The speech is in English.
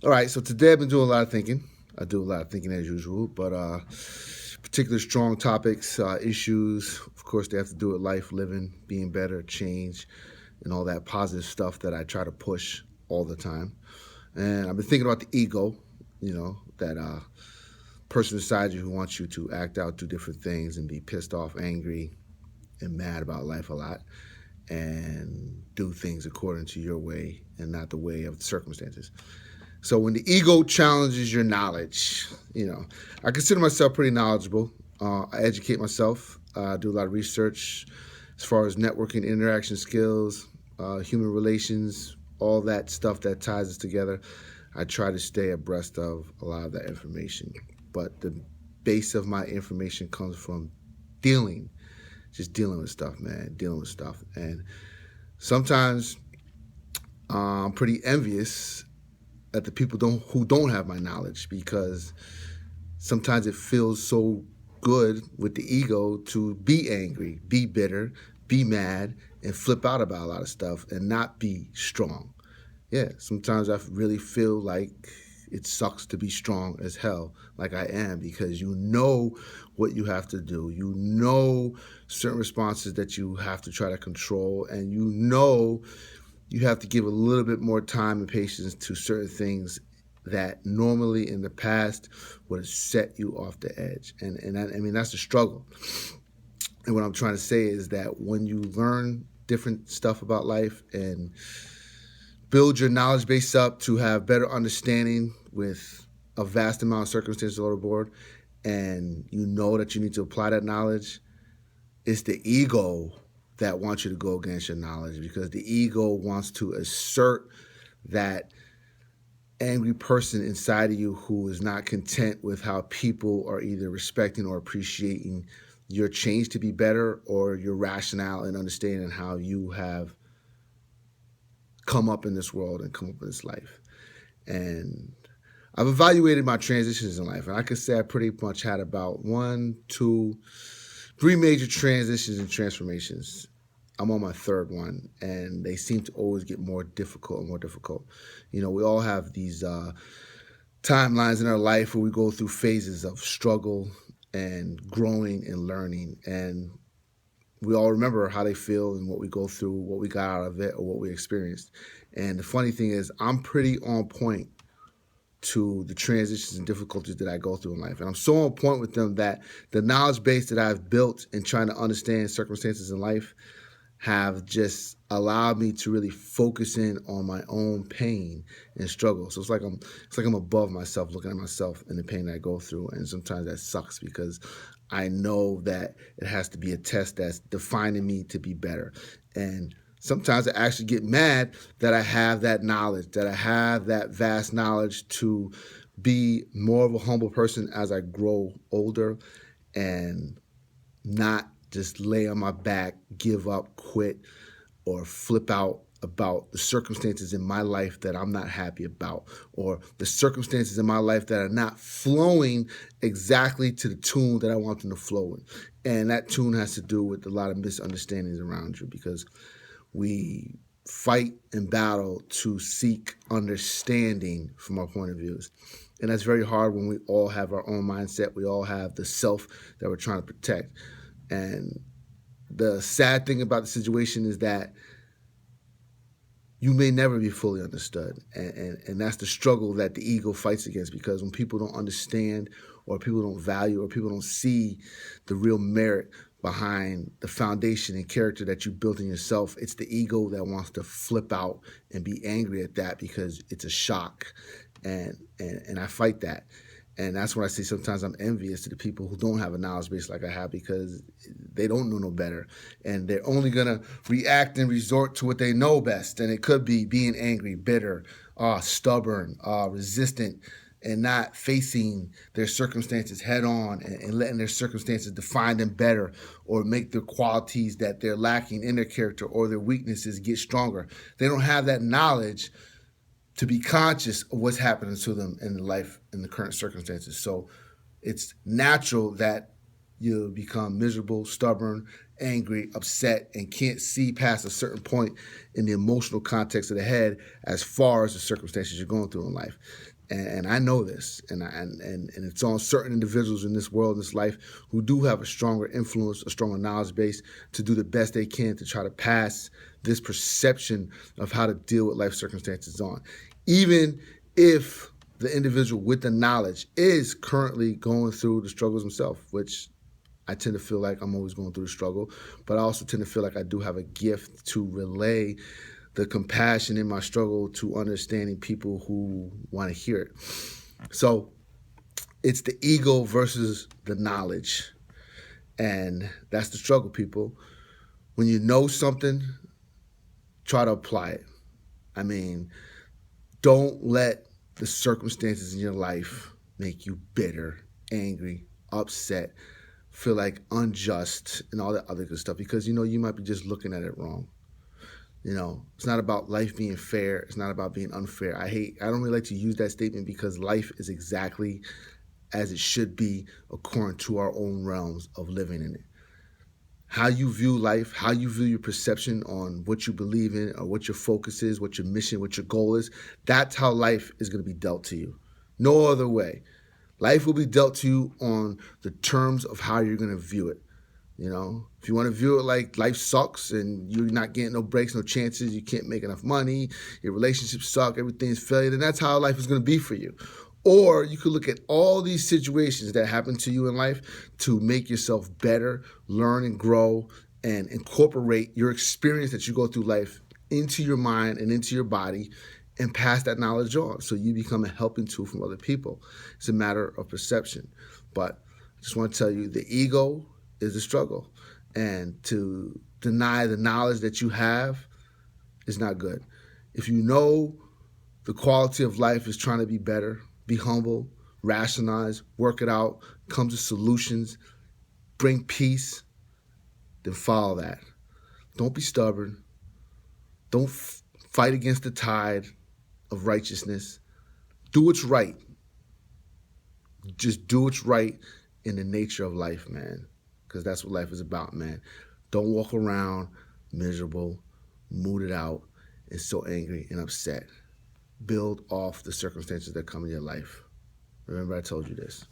All right, so today I've been doing a lot of thinking. I do a lot of thinking as usual, but particular strong topics, issues, of course, they have to do with life, living, being better, change, and all that positive stuff that I try to push all the time. And I've been thinking about the ego, that person inside you who wants you to act out, do different things, and be pissed off, angry, and mad about life a lot, and do things according to your way and not the way of the circumstances. So when the ego challenges your knowledge, I consider myself pretty knowledgeable. I educate myself. I do a lot of research as far as networking, interaction skills, human relations, all that stuff that ties us together. I try to stay abreast of a lot of that information. But the base of my information comes from dealing, just dealing with stuff, man, dealing with stuff. And sometimes I'm pretty envious at the people who don't have my knowledge, because sometimes it feels so good with the ego to be angry, be bitter, be mad, and flip out about a lot of stuff and not be strong. Yeah, sometimes I really feel like it sucks to be strong as hell, like I am, because you know what you have to do. You know certain responses that you have to try to control, and you know you have to give a little bit more time and patience to certain things that normally in the past would have set you off the edge. And I mean, that's the struggle. And what I'm trying to say is that when you learn different stuff about life and build your knowledge base up to have better understanding with a vast amount of circumstances all aboard, and you know that you need to apply that knowledge, it's the ego that wants you to go against your knowledge, because the ego wants to assert that angry person inside of you who is not content with how people are either respecting or appreciating your change to be better, or your rationale and understanding how you have come up in this world and come up in this life. And I've evaluated my transitions in life, and I could say I pretty much had about one, two, three major transitions and transformations. I'm on my third one, and they seem to always get more difficult and more difficult. We all have these timelines in our life where we go through phases of struggle and growing and learning, and we all remember how they feel and what we go through, what we got out of it, or what we experienced. And the funny thing is, I'm pretty on point to the transitions and difficulties that I go through in life. And I'm so on point with them that the knowledge base that I've built in trying to understand circumstances in life have just allowed me to really focus in on my own pain and struggle. So it's like I'm above myself, looking at myself and the pain that I go through. And sometimes that sucks, because I know that it has to be a test that's defining me to be better. And sometimes I actually get mad that I have that knowledge, that I have that vast knowledge to be more of a humble person as I grow older, and not just lay on my back, give up, quit, or flip out about the circumstances in my life that I'm not happy about, or the circumstances in my life that are not flowing exactly to the tune that I want them to flow in. And that tune has to do with a lot of misunderstandings around you, because we fight and battle to seek understanding from our point of views. And that's very hard when we all have our own mindset. We all have the self that we're trying to protect. And the sad thing about the situation is that you may never be fully understood. And that's the struggle that the ego fights against, because when people don't understand, or people don't value, or people don't see the real merit behind the foundation and character that you built in yourself, it's the ego that wants to flip out and be angry at that, because it's a shock. And I fight that. And that's when I say sometimes I'm envious to the people who don't have a knowledge base like I have, because they don't know no better. And they're only going to react and resort to what they know best. And it could be being angry, bitter, stubborn, resistant, and not facing their circumstances head on, and letting their circumstances define them better, or make their qualities that they're lacking in their character or their weaknesses get stronger. They don't have that knowledge to be conscious of what's happening to them in life in the current circumstances. So it's natural that you become miserable, stubborn, angry, upset, and can't see past a certain point in the emotional context of the head as far as the circumstances you're going through in life. And I know this, and it's on certain individuals in this world, in this life, who do have a stronger influence, a stronger knowledge base to do the best they can to try to pass this perception of how to deal with life circumstances on. Even if the individual with the knowledge is currently going through the struggles himself, which I tend to feel like I'm always going through the struggle, but I also tend to feel like I do have a gift to relay the compassion in my struggle to understanding people who want to hear it. So it's the ego versus the knowledge. And that's the struggle, people. When you know something, try to apply it. I mean, don't let the circumstances in your life make you bitter, angry, upset, feel like unjust, and all that other good stuff, because you might be just looking at it wrong. It's not about life being fair. It's not about being unfair. I don't really like to use that statement because life is exactly as it should be according to our own realms of living in it. How you view life, how you view your perception on what you believe in or what your focus is, what your mission, what your goal is, that's how life is going to be dealt to you. No other way. Life will be dealt to you on the terms of how you're going to view it. If you want to view it like life sucks and you're not getting no breaks, no chances, you can't make enough money, your relationships suck, everything's failure, then that's how life is going to be for you. Or you could look at all these situations that happen to you in life to make yourself better, learn and grow, and incorporate your experience that you go through life into your mind and into your body and pass that knowledge on so you become a helping tool from other people. It's a matter of perception. But I just want to tell you, the ego is a struggle. And to deny the knowledge that you have is not good. If you know the quality of life is trying to be better, be humble, rationalize, work it out, come to solutions, bring peace, then follow that. Don't be stubborn. Don't fight against the tide of righteousness. Do what's right. Just do what's right in the nature of life, man. Because that's what life is about, man. Don't walk around miserable, mooted out, and so angry and upset. Build off the circumstances that come in your life. Remember, I told you this.